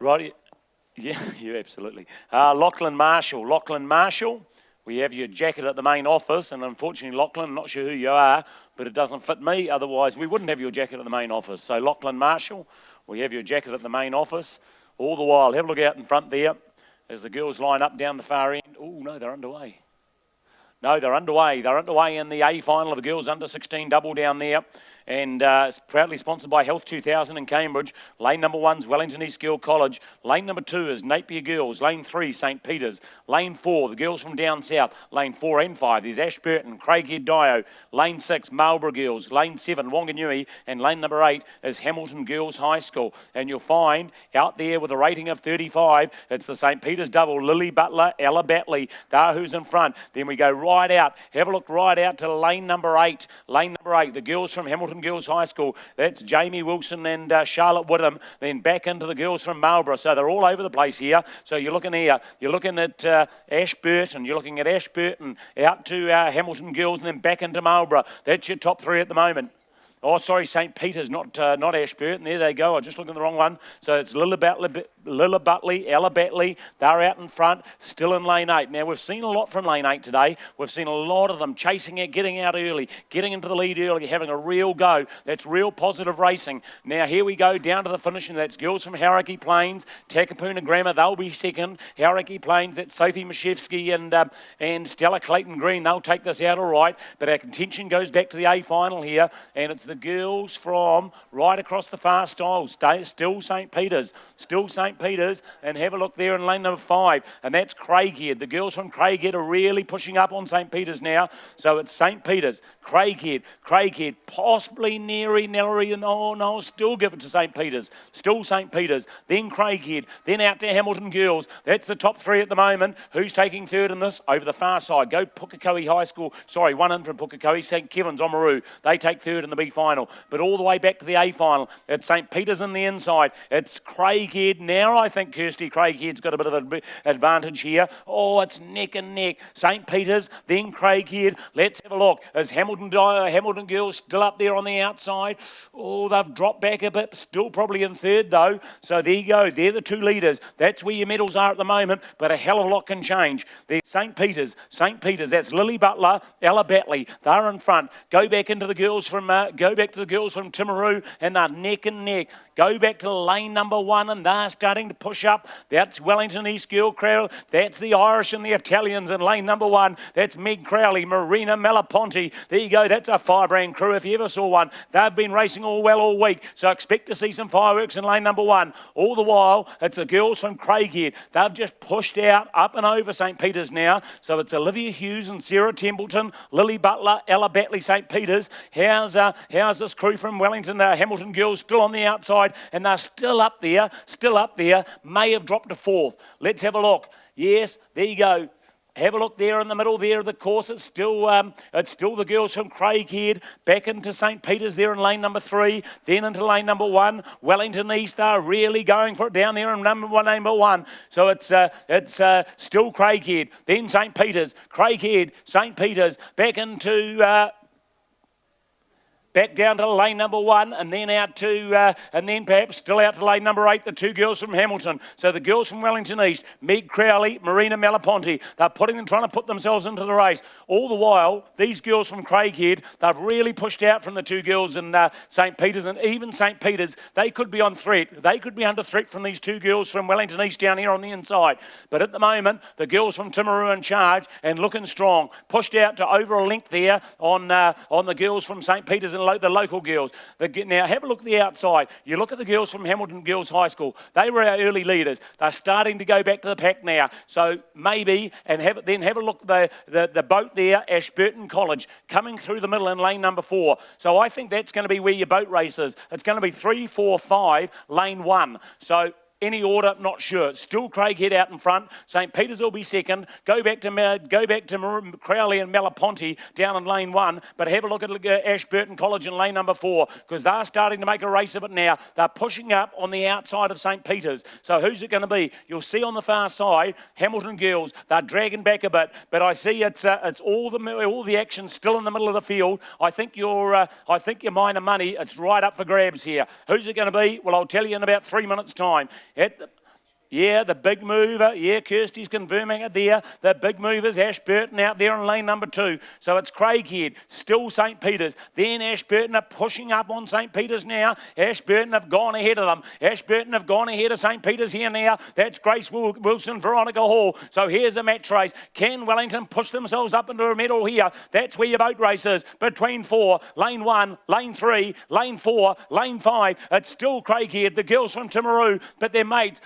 Right. Yeah, yeah, absolutely. Lachlan Marshall, we have your jacket at the main office, and unfortunately, Lachlan, not sure who you are, but it doesn't fit me. Otherwise, we wouldn't have your jacket at the main office. So, Lachlan Marshall, we have your jacket at the main office. All the while, have a look out in front there as the girls line up down the far end. Oh, no, they're underway. No, they're underway. They're underway in the A final of the girls under 16 double down there. And it's proudly sponsored by Health 2000 in Cambridge. Lane number 1's Wellington East Girl College. Lane number 2 is Napier Girls. Lane 3, St Peter's. Lane 4, the girls from down south. Lane 4 and 5, there's Ashburton, Craighead Dio. Lane 6, Marlborough Girls. Lane 7, Wanganui. And lane number 8 is Hamilton Girls High School. And you'll find out there with a rating of 35, it's the St Peter's double, Lily Butler, Ella Batley. They're who's in front. Then we go right out. Have a look right out to lane number 8. Lane number 8, the girls from Hamilton Girls High School. That's Jamie Wilson and Charlotte Woodham. Then back into the girls from Marlborough. So they're all over the place here. So you're looking here. You're looking at Ashburton. You're looking at Ashburton out to Hamilton Girls and then back into Marlborough. That's your top 3 at the moment. Oh, sorry, St Peter's, not Ashburton. There they go. I just looked at the wrong one. So it's Lilla Butley, Ella Batley. They're out in front, still in lane 8. Now, we've seen a lot from lane 8 today. We've seen a lot of them chasing it, getting out early, getting into the lead early, having a real go. That's real positive racing. Now, here we go down to the finish, and that's girls from Hauraki Plains, Takapuna Grammar. They'll be second. Hauraki Plains, that's Sophie Mashevsky and Stella Clayton Green. They'll take this out all right. But our contention goes back to the A final here, and it's the girls from right across the far styles. Still St Peter's. And have a look there in lane number 5, and that's Craighead. The girls from Craighead are really pushing up on St Peter's now. So it's St Peter's, Craighead, possibly Nelly, and no, still give it to St Peter's. Still St Peter's, then Craighead, then out to Hamilton Girls. That's the top 3 at the moment. Who's taking third in this? Over the far side. Go Pukekohe High School. Sorry, one in from Pukekohe, St Kevin's, Oamaru. They take third in the B final. But all the way back to the A final, it's St Peter's in the inside. It's Craighead. Now I think Kirsty Craighead's got a bit of an advantage here. Oh, it's neck and neck. St Peter's, then Craighead. Let's have a look. Is Hamilton Girls still up there on the outside? Oh, they've dropped back a bit. Still probably in third though. So there you go. They're the 2 leaders. That's where your medals are at the moment. But a hell of a lot can change. There's St Peter's. That's Lily Butler, Ella Batley. They're in front. Go back to the girls from Timaru, and they're neck and neck. Go back to lane number 1, and they're starting to push up. That's Wellington East Girl Crowd. That's the Irish and the Italians in lane number 1. That's Meg Crowley, Marina Malaponte. There you go. That's a firebrand crew if you ever saw one. They've been racing all week. So expect to see some fireworks in lane number 1. All the while, it's the girls from Craighead. They've just pushed out up and over St Peter's now. So it's Olivia Hughes and Sarah Templeton, Lily Butler, Ella Batley, St Peter's. How's this crew from Wellington, Hamilton Girls still on the outside, and they're still up there, may have dropped to 4th. Let's have a look. Yes, there you go. Have a look there in the middle there of the course. It's still the girls from Craighead. Back into St Peter's there in lane number 3. Then into lane number 1. Wellington East are really going for it down there in number 1. So it's still Craighead. Then St Peter's. Craighead, St Peter's. Back down to lane number 1, and then perhaps still out to lane number 8, the 2 girls from Hamilton. So the girls from Wellington East, Meg Crowley, Marina Malaponte, they're trying to put themselves into the race. All the while, these girls from Craighead, they've really pushed out from the 2 girls in St Peter's, and even St Peter's, they could be on threat. They could be under threat from these 2 girls from Wellington East down here on the inside. But at the moment, the girls from Timaru in charge and looking strong. Pushed out to over a length there on the girls from St Peter's and the local girls. Now, have a look at the outside. You look at the girls from Hamilton Girls High School. They were our early leaders. They're starting to go back to the pack now. So maybe, and have a look at the boat there, Ashburton College, coming through the middle in lane number 4. So I think that's going to be where your boat race is. It's going to be 3, 4, 5, lane 1. So any order, not sure. Still Craighead out in front. St Peter's will be second. Go back to Crowley and Malaponte down in lane 1. But have a look at Ashburton College in lane number 4, because they're starting to make a race of it now. They're pushing up on the outside of St Peter's. So who's it going to be? You'll see on the far side, Hamilton Girls. They're dragging back a bit, but I see it's all the action still in the middle of the field. I think your minor money, it's right up for grabs here. Who's it going to be? Well, I'll tell you in about 3 minutes' time. Yeah, the big mover. Yeah, Kirsty's confirming it there. The big mover's Ashburton out there in lane number 2. So it's Craighead, still St. Peter's. Then Ashburton are pushing up on St. Peter's now. Ashburton have gone ahead of them. Ashburton have gone ahead of St. Peter's here now. That's Grace Wilson, Veronica Hall. So here's a match race. Can Wellington push themselves up into a medal here? That's where your boat race is. Between 4, lane 1, lane 3, lane 4, lane 5. It's still Craighead, the girls from Timaru, but their mates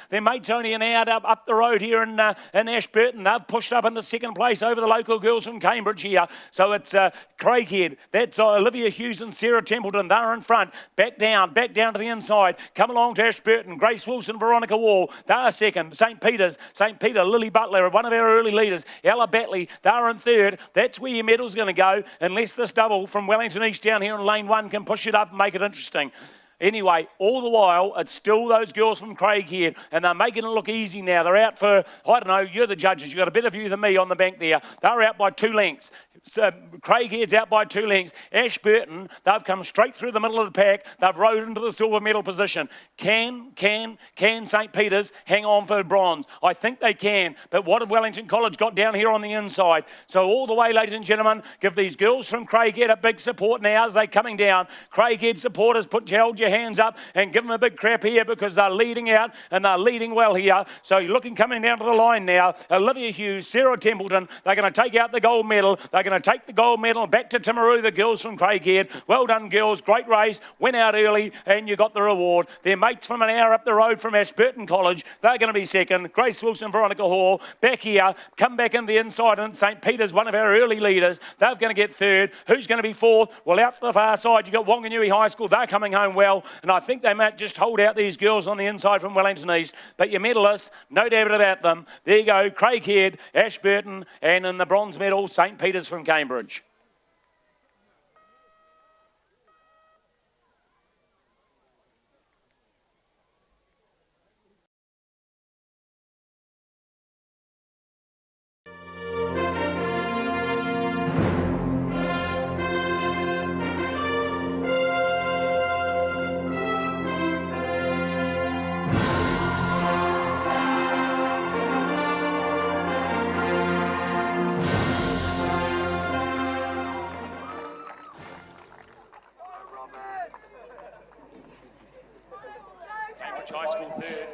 only an hour up the road here in Ashburton. They've pushed up into second place over the local girls from Cambridge here. So it's Craighead. That's Olivia Hughes and Sarah Templeton. They're in front. Back down to the inside. Come along to Ashburton. Grace Wilson, Veronica Wall. They're second. St. Peter, Lily Butler, one of our early leaders. Ella Batley, they're in third. That's where your medal's going to go, unless this double from Wellington East down here in lane 1 can push it up and make it interesting. Anyway, all the while, it's still those girls from Craighead, and they're making it look easy now. They're out for, I don't know, you're the judges. You've got a better view than me on the bank there. They're out by 2 lengths. So Craighead's out by 2 lengths. Ashburton, they've come straight through the middle of the pack. They've rode into the silver medal position. Can St. Peter's hang on for bronze? I think they can, but what have Wellington College got down here on the inside? So all the way, ladies and gentlemen, give these girls from Craighead a big support now as they're coming down. Craighead supporters, hold your hands up and give them a big crap here, because they're leading out and they're leading well here. So you're looking coming down to the line now. Olivia Hughes, Sarah Templeton, they're going to take out the gold medal. They're going to take the gold medal back to Timaru, the girls from Craighead. Well done, girls. Great race. Went out early and you got the reward. Their mates from an hour up the road from Ashburton College, they're going to be second. Grace Wilson, Veronica Hall, back here. Come back in the inside, and St. Peter's, one of our early leaders. They're going to get third. Who's going to be fourth? Well, out to the far side, you've got Wanganui High School. They're coming home well, and I think they might just hold out these girls on the inside from Wellington East. But your medalists, no doubt about them. There you go, Craighead, Ashburton, and in the bronze medal, St. Peter's from Cambridge.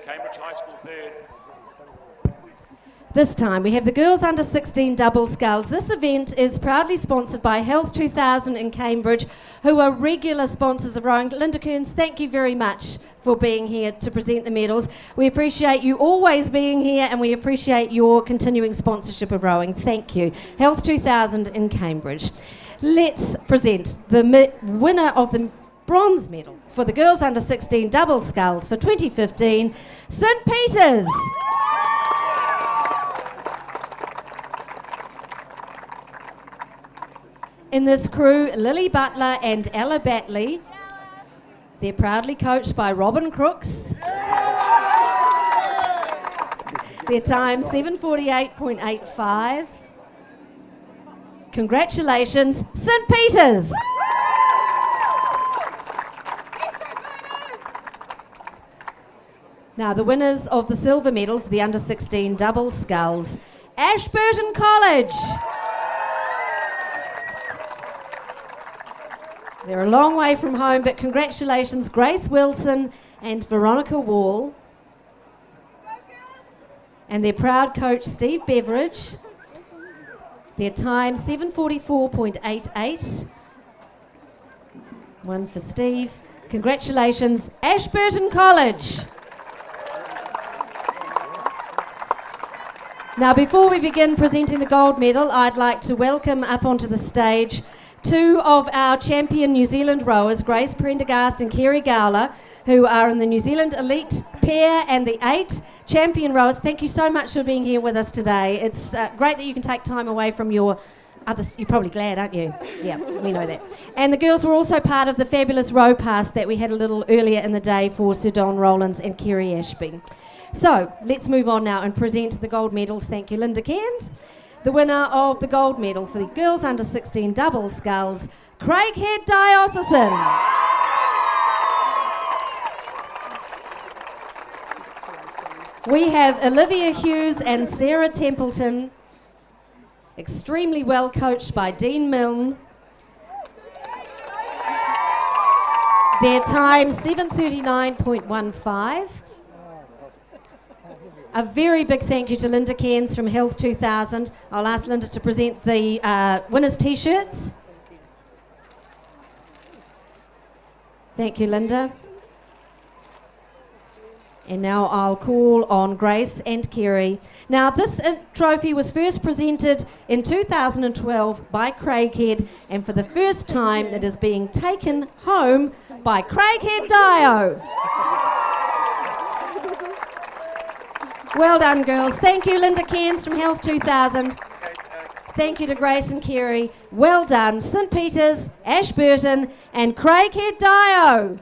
Cambridge High School third. This time we have the girls under 16 double sculls. This event is proudly sponsored by Health 2000 in Cambridge, who are regular sponsors of rowing. Linda Kearns, thank you very much for being here to present the medals. We appreciate you always being here, and we appreciate your continuing sponsorship of rowing. Thank you. Health 2000 in Cambridge. Let's present the winner of the bronze medal for the girls under 16 double sculls for 2015, St. Peter's. In this crew, Lily Butler and Ella Batley. They're proudly coached by Robin Crooks. Their time 7:48.85. Congratulations, St. Peter's. Now, the winners of the silver medal for the under 16 double sculls, Ashburton College. They're a long way from home, but congratulations, Grace Wilson and Veronica Wall. And their proud coach, Steve Beveridge. Their time, 7:44.88. One for Steve. Congratulations, Ashburton College. Now, before we begin presenting the gold medal, I'd like to welcome up onto the stage two of our champion New Zealand rowers, Grace Prendergast and Kerry Gowler, who are in the New Zealand Elite Pair and the 8 champion rowers. Thank you so much for being here with us today. It's great that you can take time away from your others. You're probably glad, aren't you? Yeah, we know that. And the girls were also part of the fabulous row pass that we had a little earlier in the day for Sir Don Rowlands and Kerry Ashby. So let's move on now and present the gold medals. Thank you, Linda Cairns. The winner of the gold medal for the girls under 16 double sculls, Craighead Diocesan. We have Olivia Hughes and Sarah Templeton, extremely well coached by Dean Milne. Their time, 7:39.15. A very big thank you to Linda Cairns from Health 2000. I'll ask Linda to present the winners' T-shirts. Thank you, Linda. And now I'll call on Grace and Kerry. Now, this trophy was first presented in 2012 by Craighead, and for the first time it is being taken home by Craighead Dio. Well done, girls. Thank you, Linda Cairns from Health 2000. Thank you to Grace and Kerry. Well done, St Peters, Ashburton and Craighead Dio.